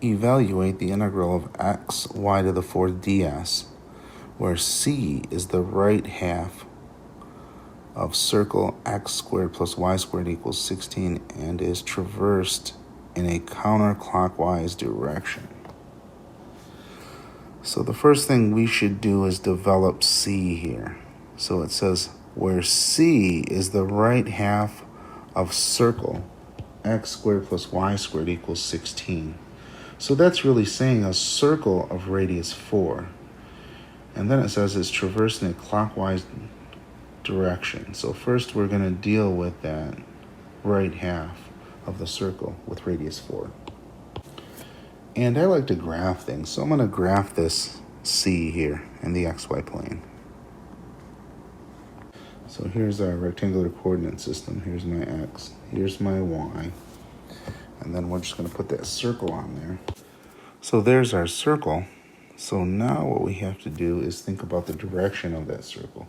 Evaluate the integral of x y to the fourth ds, where c is the right half of circle x squared plus y squared equals 16 and is traversed in a counterclockwise direction. So the first thing we should do is develop c here. So it says where c is the right half of circle x squared plus y squared equals 16. So that's really saying a circle of radius 4. And then it says it's traversed in a clockwise direction. So first we're going to deal with that right half of the circle with radius 4. And I like to graph things, so I'm going to graph this C here in the XY plane. So here's our rectangular coordinate system. Here's my X, here's my Y. And then we're just going to put that circle on there. So there's our circle. So now what we have to do is think about the direction of that circle.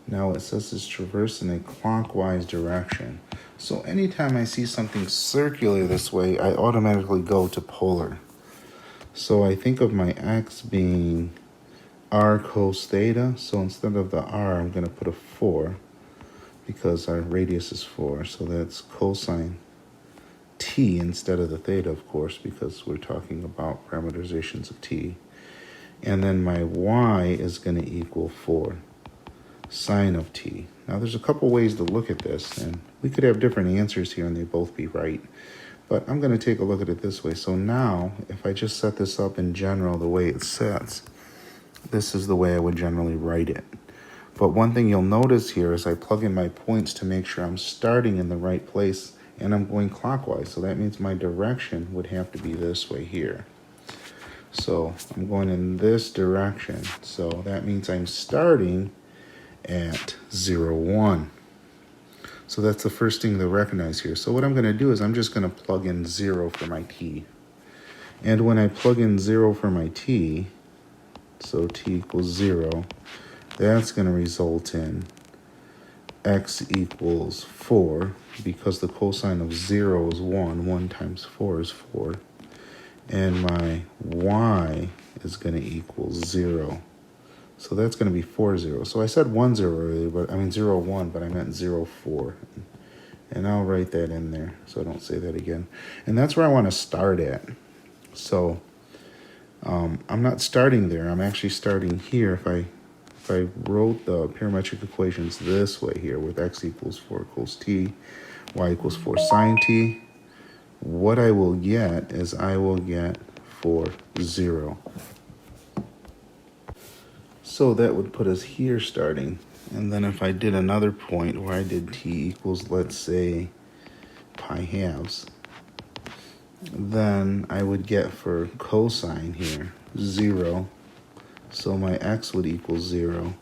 Now it says it's traversed in a clockwise direction. So anytime I see something circular this way, I automatically go to polar. So I think of my X being r cos theta. So instead of the r, I'm going to put a 4 because our radius is 4. So that's cosine t instead of the theta, of course, because we're talking about parameterizations of t. And then my y is going to equal 4 sine of t. Now there's a couple ways to look at this, and we could have different answers here and they both be right. But I'm going to take a look at it this way. So now, if I just set this up in general the way it sets, this is the way I would generally write it. But one thing you'll notice here is I plug in my points to make sure I'm starting in the right place and I'm going clockwise. So that means my direction would have to be this way here. So I'm going in this direction. So that means I'm starting at 0, 1. So that's the first thing to recognize here. So what I'm going to do is I'm just going to plug in 0 for my t. And when I plug in 0 for my t, so t equals 0, that's going to result in x equals 4, because the cosine of 0 is 1. 1 times 4 is 4. And my y is going to equal 0. So that's going to be 4, 0. So I said 1, 0 earlier, but I mean 0, 1, but I meant 0, 4. And I'll write that in there so I don't say that again. And that's where I want to start at. So I'm not starting there. I'm actually starting here. If I wrote the parametric equations this way here with x equals 4 cos t, y equals 4 sine t, what I will get is I will get 4, 0. So that would put us here starting. And then if I did another point where I did t equals, let's say, pi halves, then I would get for cosine here 0. So my x would equal 0.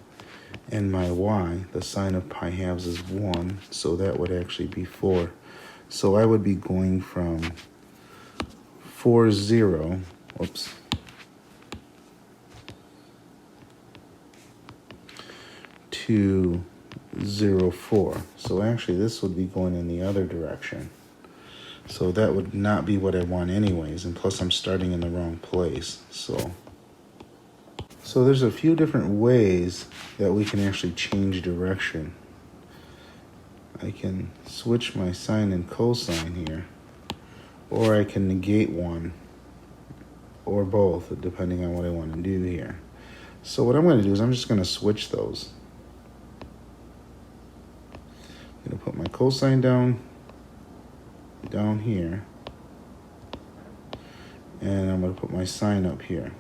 And my y, the sine of pi halves is 1. So that would actually be 4. So I would be going from 4, 0, whoops, to 0, 4. So actually this would be going in the other direction. So that would not be what I want anyways, and plus I'm starting in the wrong place. So there's a few different ways that we can actually change direction. I can switch my sine and cosine here, or I can negate one, or both, depending on what I want to do here. So what I'm going to do is I'm just going to switch those. I'm going to put my cosine down here, and I'm going to put my sine up here.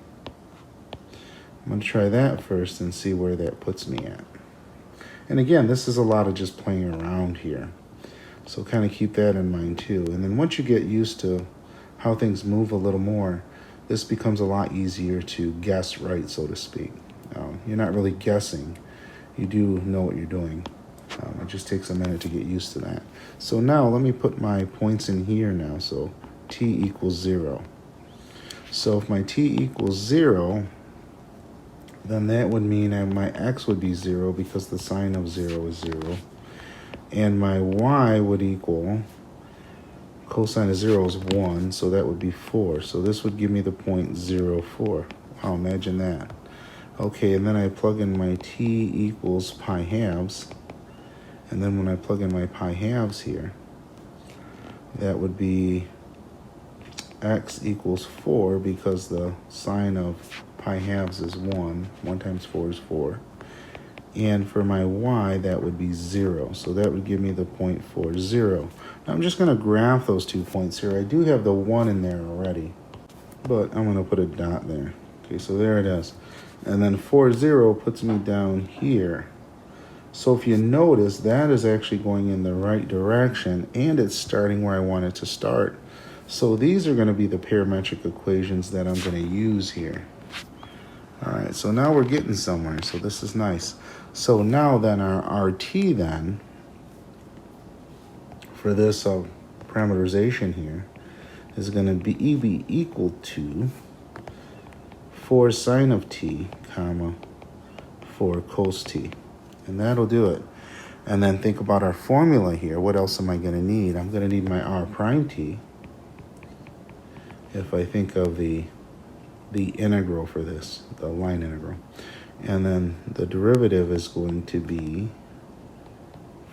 I'm going to try that first and see where that puts me at. And again, this is a lot of just playing around here. So kind of keep that in mind too. And then once you get used to how things move a little more, this becomes a lot easier to guess right, so to speak. You're not really guessing. You do know what you're doing. It just takes a minute to get used to that. So now let me put my points in here now. So t equals 0. So if my t equals 0, then that would mean my x would be 0 because the sine of 0 is 0. And my y would equal cosine of 0 is 1, so that would be 4. So this would give me the point 0, 4. Wow, imagine that. Okay, and then I plug in my t equals pi halves. And then when I plug in my pi halves here, that would be x equals 4 because the sine of pi halves is 1. 1 times 4 is 4. And for my y, that would be 0. So that would give me the point 4, 0. Now I'm just going to graph those 2 points here. I do have the 1 in there already, but I'm going to put a dot there. Okay, so there it is. And then 4, 0 puts me down here. So if you notice, that is actually going in the right direction, and it's starting where I want it to start. So these are going to be the parametric equations that I'm going to use here. All right, so now we're getting somewhere, so this is nice. So now then our RT then, for this parameterization here, is going to be equal to 4 sine of t, comma, 4 cos t. And that'll do it. And then think about our formula here. What else am I going to need? I'm going to need my r prime t. If I think of the integral for this, the line integral. And then the derivative is going to be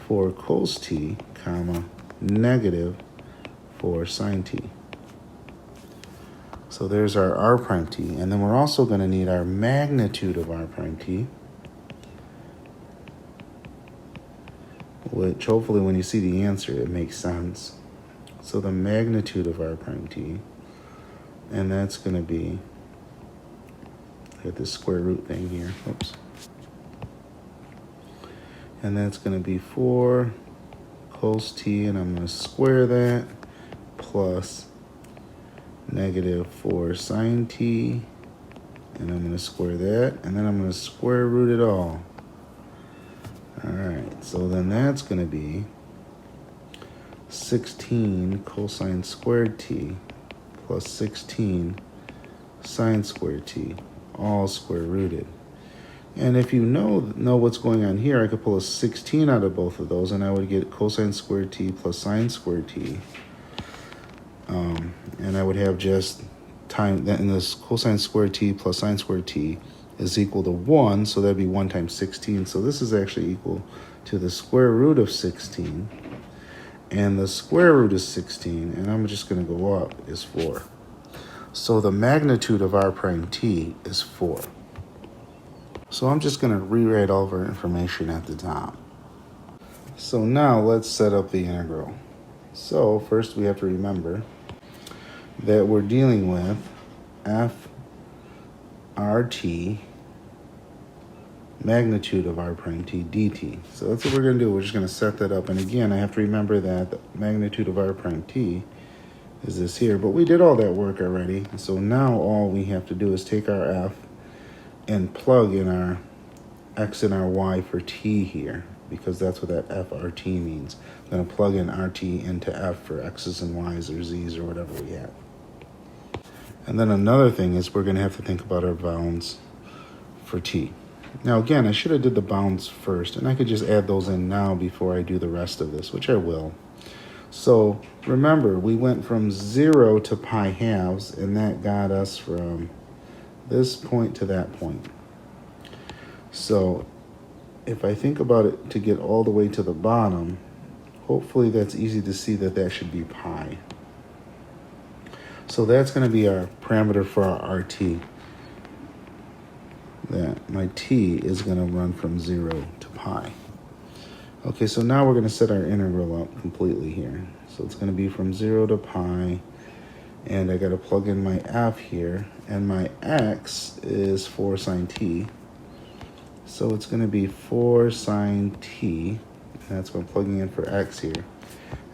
4 cos t, comma, negative 4 sine t. So there's our r prime t. And then we're also going to need our magnitude of r prime t, which hopefully when you see the answer, it makes sense. So the magnitude of r prime t, and that's going to be, get this square root thing here, oops. And that's going to be 4 cos t, and I'm going to square that, plus negative 4 sine t, and I'm going to square that, and then I'm going to square root it all. All right, so then that's going to be 16 cosine squared t plus 16 sine squared t, all square rooted. And if you know what's going on here, I could pull a 16 out of both of those, and I would get cosine squared t plus sine squared t. And I would have just time that in this cosine squared t plus sine squared t is equal to 1, so that'd be 1 times 16. So this is actually equal to the square root of 16. And the square root is 16, and I'm just going to go up, is 4. So the magnitude of r prime t is 4. So I'm just going to rewrite all of our information at the top. So now let's set up the integral. So first we have to remember that we're dealing with f RT magnitude of r prime t dt. So that's what we're going to do. We're just going to set that up. And again, I have to remember that the magnitude of r prime t is this here. But we did all that work already. So now all we have to do is take our f and plug in our x and our y for t here, because that's what that FRT means. I'm going to plug in RT into f for x's and y's or z's or whatever we have. And then another thing is we're going to have to think about our bounds for t. Now again, I should have did the bounds first, and I could just add those in now before I do the rest of this, which I will. So remember, we went from 0 to pi halves, and that got us from this point to that point. So if I think about it to get all the way to the bottom, hopefully that's easy to see that that should be pi. So that's going to be our parameter for our RT. That my t is going to run from 0 to pi. Okay, so now we're going to set our integral up completely here. So it's going to be from 0 to pi, and I got to plug in my f here, and my x is 4 sine t. So it's going to be 4 sine t, and that's what I'm plugging in for x here.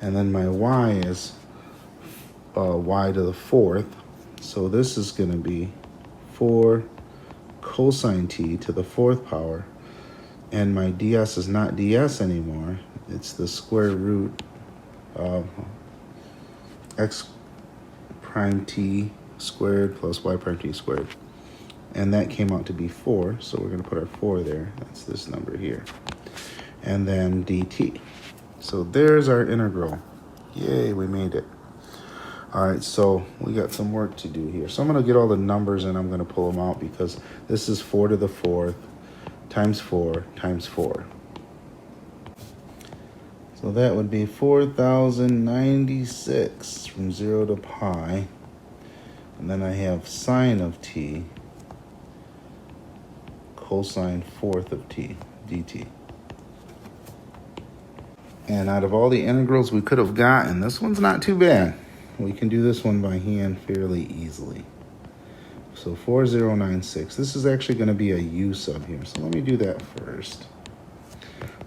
And then my y is y to the 4th. So this is going to be 4 cosine t to the 4th power. And my ds is not ds anymore. It's the square root of x prime t squared plus y prime t squared. And that came out to be 4, so we're going to put our 4 there. That's this number here. And then dt. So there's our integral. Yay, we made it. All right, so we got some work to do here. So I'm going to get all the numbers and I'm going to pull them out because this is 4 to the 4th times 4 times 4. So that would be 4,096 from 0 to pi. And then I have sine of t, cosine 4th of t, dt. And out of all the integrals we could have gotten, this one's not too bad. We can do this one by hand fairly easily. So 4096, this is actually going to be a u sub here. So let me do that first.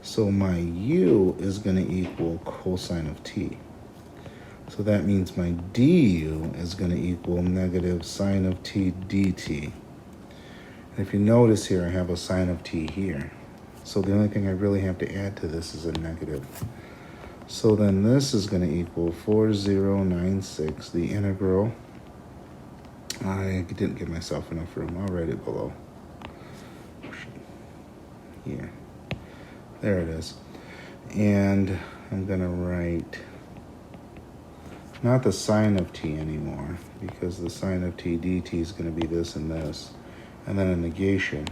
So my u is going to equal cosine of t. So that means my du is going to equal negative sine of t dt. And if you notice here, I have a sine of t here. So the only thing I really have to add to this is a negative. So then this is going to equal 4096, the integral. I didn't give myself enough room. I'll write it below. Here. There it is. And I'm going to write not the sine of t anymore, because the sine of t dt is going to be this and this. And then a negation.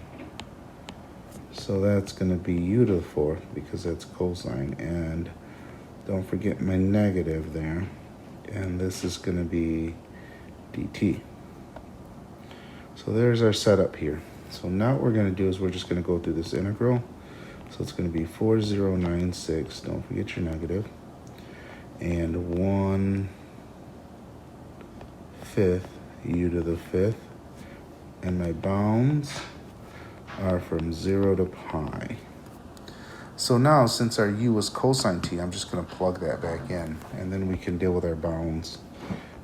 So that's going to be u to the 4th, because that's cosine. And don't forget my negative there. And this is going to be dt. So there's our setup here. So now what we're going to do is we're just going to go through this integral. So it's going to be 4096, don't forget your negative, and 1/5 u to the 5th. And my bounds are from 0 to pi. So now, since our u is cosine t, I'm just going to plug that back in, and then we can deal with our bounds.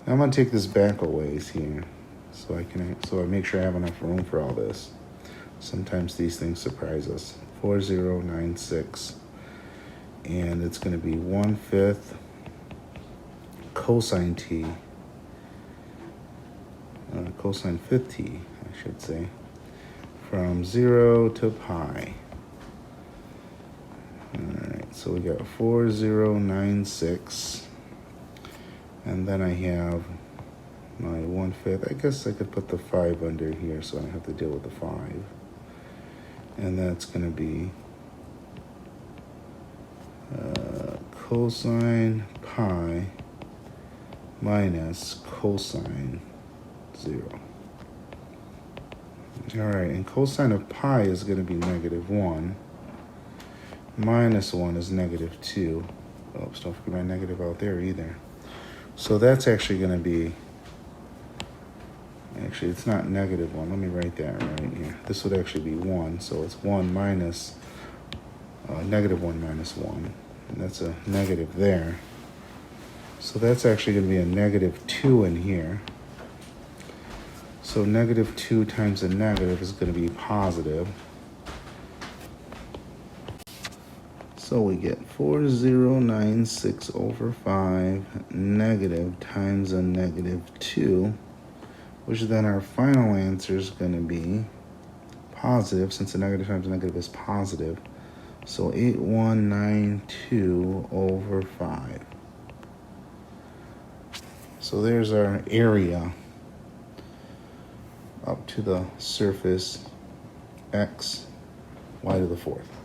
Now I'm going to take this back a ways here, so I make sure I have enough room for all this. Sometimes these things surprise us. 4096, and it's going to be 1/5 cosine t, cosine 5th t, I should say, from 0 to pi. All right, so we got 4096, and then I have my 1/5. I guess I could put the 5 under here so I don't have to deal with the 5. And that's going to be cosine pi minus cosine 0. All right, and cosine of pi is going to be -1. Minus 1 is -2. Oops, don't forget my negative out there either. So that's actually going to be, actually it's not -1. Let me write that right here. This would actually be 1. So it's 1 minus, -1 minus 1. And that's a negative there. So that's actually going to be a -2 in here. So -2 times a negative is going to be positive. So we get 4096 over 5 negative times a -2, which then our final answer is going to be positive, since a negative times a negative is positive. So 8192 over 5. So there's our area up to the surface x, y to the 4th.